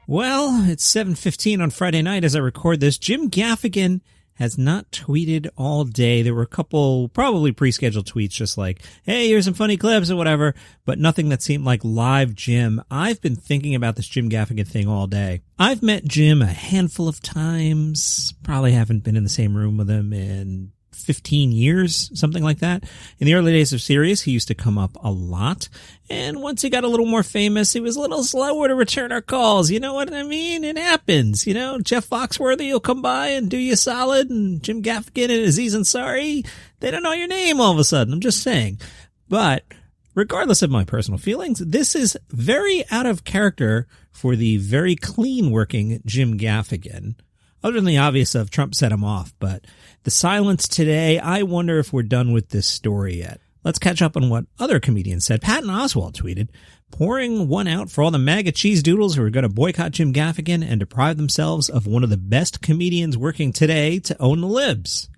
Well, it's 7:15 on Friday night as I record this. Jim Gaffigan has not tweeted all day. There were a couple probably pre-scheduled tweets just like, hey, here's some funny clips or whatever, but nothing that seemed like live Jim. I've been thinking about this Jim Gaffigan thing all day. I've met Jim a handful of times, probably haven't been in the same room with him in 15 years, something like that. In the early days of Sirius, he used to come up a lot. And once he got a little more famous, he was a little slower to return our calls. You know what I mean? It happens. You know, Jeff Foxworthy will come by and do you solid, and Jim Gaffigan and Aziz Ansari, they don't know your name all of a sudden. I'm just saying. But regardless of my personal feelings, this is very out of character for the very clean-working Jim Gaffigan. Other than the obvious of Trump set him off, but the silence today, I wonder if we're done with this story yet. Let's catch up on what other comedians said. Patton Oswalt tweeted, pouring one out for all the MAGA cheese doodles who are going to boycott Jim Gaffigan and deprive themselves of one of the best comedians working today to own the libs.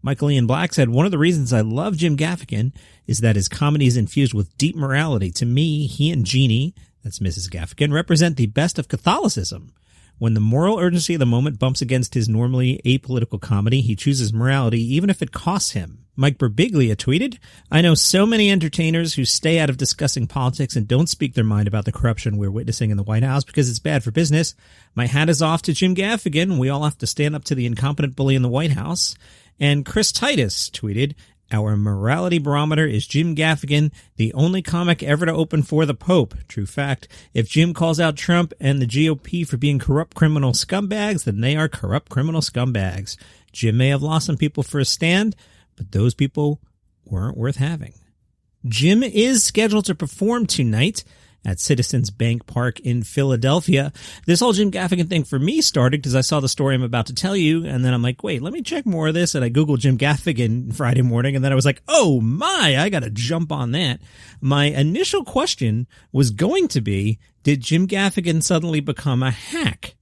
Michael Ian Black said, one of the reasons I love Jim Gaffigan is that his comedy is infused with deep morality. To me, he and Jeannie, that's Mrs. Gaffigan, represent the best of Catholicism. When the moral urgency of the moment bumps against his normally apolitical comedy, he chooses morality even if it costs him. Mike Birbiglia tweeted, I know so many entertainers who stay out of discussing politics and don't speak their mind about the corruption we're witnessing in the White House because it's bad for business. My hat is off to Jim Gaffigan. We all have to stand up to the incompetent bully in the White House. And Chris Titus tweeted, our morality barometer is Jim Gaffigan, the only comic ever to open for the Pope. True fact. If Jim calls out Trump and the GOP for being corrupt criminal scumbags, then they are corrupt criminal scumbags. Jim may have lost some people for a stand, but those people weren't worth having. Jim is scheduled to perform tonight at Citizens Bank Park in Philadelphia. This whole Jim Gaffigan thing for me started because I saw the story I'm about to tell you, and then I'm like, wait, let me check more of this, and I Googled Jim Gaffigan Friday morning, and then I was like, oh my, I gotta jump on that. My initial question was going to be, did Jim Gaffigan suddenly become a hack?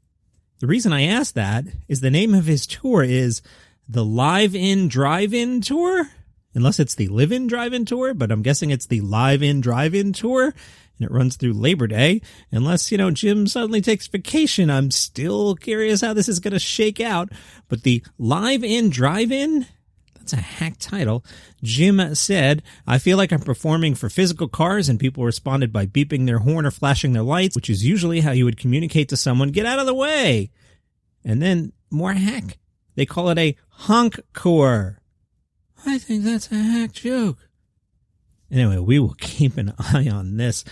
The reason I asked that is the name of his tour is the Live-In Drive-In Tour, unless it's the Live-In Drive-In Tour, but I'm guessing it's the Live-In Drive-In Tour. And it runs through Labor Day. Unless, Jim suddenly takes vacation, I'm still curious how this is going to shake out. But the Live-In Drive-In, that's a hack title. Jim said, I feel like I'm performing for physical cars, and people responded by beeping their horn or flashing their lights, which is usually how you would communicate to someone, get out of the way. And then more hack. They call it a honk-core. I think that's a hack joke. Anyway, we will keep an eye on this.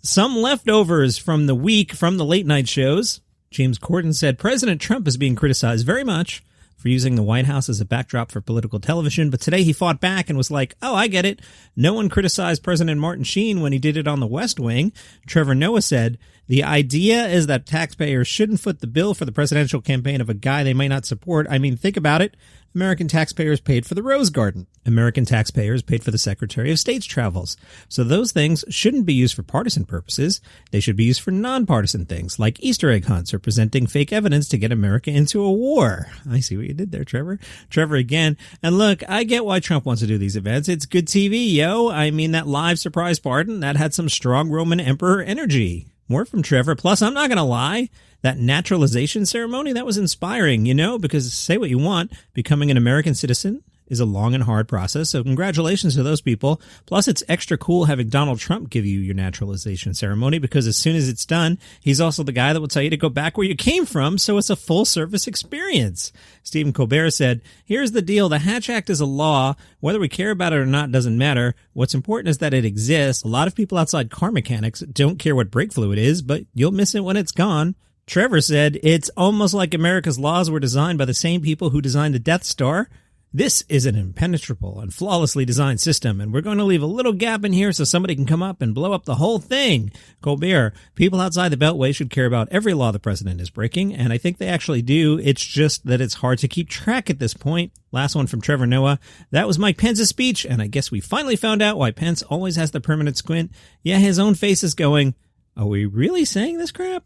Some leftovers from the week from the late night shows. James Corden said President Trump is being criticized very much for using the White House as a backdrop for political television, but today he fought back and was like, oh, I get it. No one criticized President Martin Sheen when he did it on the West Wing. Trevor Noah said, the idea is that taxpayers shouldn't foot the bill for the presidential campaign of a guy they might not support. I mean, think about it. American taxpayers paid for the Rose Garden. American taxpayers paid for the Secretary of State's travels. So those things shouldn't be used for partisan purposes. They should be used for nonpartisan things, like Easter egg hunts or presenting fake evidence to get America into a war. I see what you did there, Trevor. Trevor again. And look, I get why Trump wants to do these events. It's good TV, yo. I mean, that live surprise pardon, that had some strong Roman emperor energy. More from Trevor. Plus, I'm not going to lie. That naturalization ceremony, that was inspiring, because say what you want, becoming an American citizen is a long and hard process. So congratulations to those people. Plus, it's extra cool having Donald Trump give you your naturalization ceremony because as soon as it's done, he's also the guy that will tell you to go back where you came from. So it's a full service experience. Stephen Colbert said, here's the deal. The Hatch Act is a law. Whether we care about it or not doesn't matter. What's important is that it exists. A lot of people outside car mechanics don't care what brake fluid is, but you'll miss it when it's gone. Trevor said, it's almost like America's laws were designed by the same people who designed the Death Star. This is an impenetrable and flawlessly designed system, and we're going to leave a little gap in here so somebody can come up and blow up the whole thing. Colbert, people outside the Beltway should care about every law the president is breaking, and I think they actually do. It's just that it's hard to keep track at this point. Last one from Trevor Noah. That was Mike Pence's speech, and I guess we finally found out why Pence always has the permanent squint. Yeah, his own face is going, are we really saying this crap?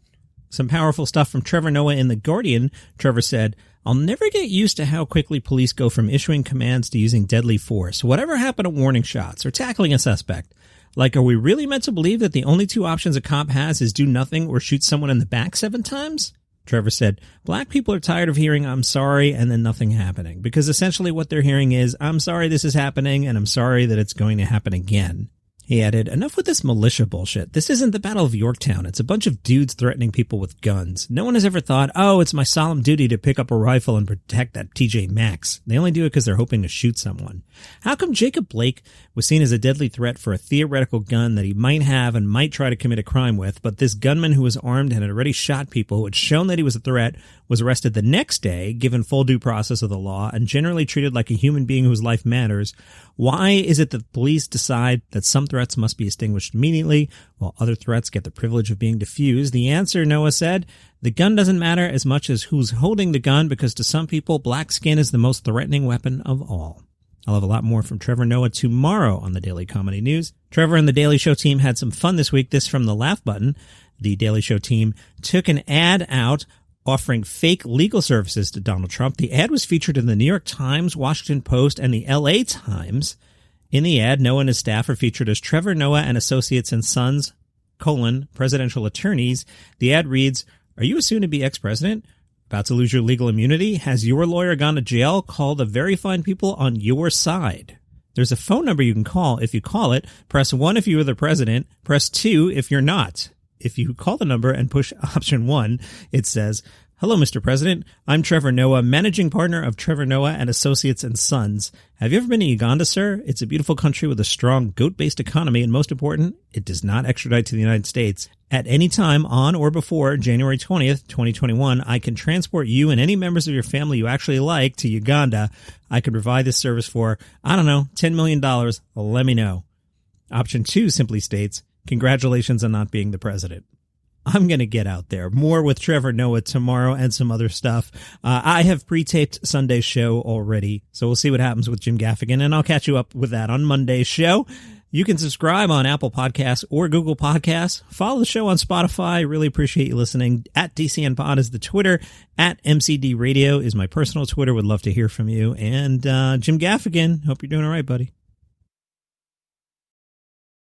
Some powerful stuff from Trevor Noah in The Guardian. Trevor said, I'll never get used to how quickly police go from issuing commands to using deadly force. Whatever happened to warning shots or tackling a suspect? Like, are we really meant to believe that the only two options a cop has is do nothing or shoot someone in the back 7 times? Trevor said, black people are tired of hearing I'm sorry and then nothing happening, because essentially what they're hearing is I'm sorry this is happening and I'm sorry that it's going to happen again. He added, enough with this militia bullshit. This isn't the Battle of Yorktown. It's a bunch of dudes threatening people with guns. No one has ever thought, oh, it's my solemn duty to pick up a rifle and protect that TJ Maxx. They only do it because they're hoping to shoot someone. How come Jacob Blake was seen as a deadly threat for a theoretical gun that he might have and might try to commit a crime with, but this gunman who was armed and had already shot people who had shown that he was a threat was arrested the next day, given full due process of the law, and generally treated like a human being whose life matters? Why is it that police decide that some threats must be extinguished immediately, while other threats get the privilege of being diffused? The answer, Noah said, the gun doesn't matter as much as who's holding the gun, because to some people, black skin is the most threatening weapon of all. I'll have a lot more from Trevor Noah tomorrow on the Daily Comedy News. Trevor and the Daily Show team had some fun this week. This from the Laugh Button. The Daily Show team took an ad out offering fake legal services to Donald Trump. The ad was featured in the New York Times, Washington Post, and the LA Times. In the ad, Noah and his staff are featured as Trevor Noah and Associates and Sons, presidential attorneys. The ad reads, are you a soon-to-be ex-president? About to lose your legal immunity? Has your lawyer gone to jail? Call the very fine people on your side. There's a phone number you can call. If you call it, press 1 if you are the president, press 2 if you're not. If you call the number and push option 1, it says, hello, Mr. President. I'm Trevor Noah, managing partner of Trevor Noah and Associates and Sons. Have you ever been to Uganda, sir? It's a beautiful country with a strong goat-based economy, and most important, it does not extradite to the United States. At any time on or before January 20th, 2021, I can transport you and any members of your family you actually like to Uganda. I could provide this service for, I don't know, $10 million. Let me know. Option 2 simply states, congratulations on not being the president. I'm going to get out there. More with Trevor Noah tomorrow and some other stuff. I have pre-taped Sunday's show already, so we'll see what happens with Jim Gaffigan, and I'll catch you up with that on Monday's show. You can subscribe on Apple Podcasts or Google Podcasts. Follow the show on Spotify. Really appreciate you listening. At DCN Pod is the Twitter. At MCD Radio is my personal Twitter. Would love to hear from you. And Jim Gaffigan, hope you're doing all right, buddy.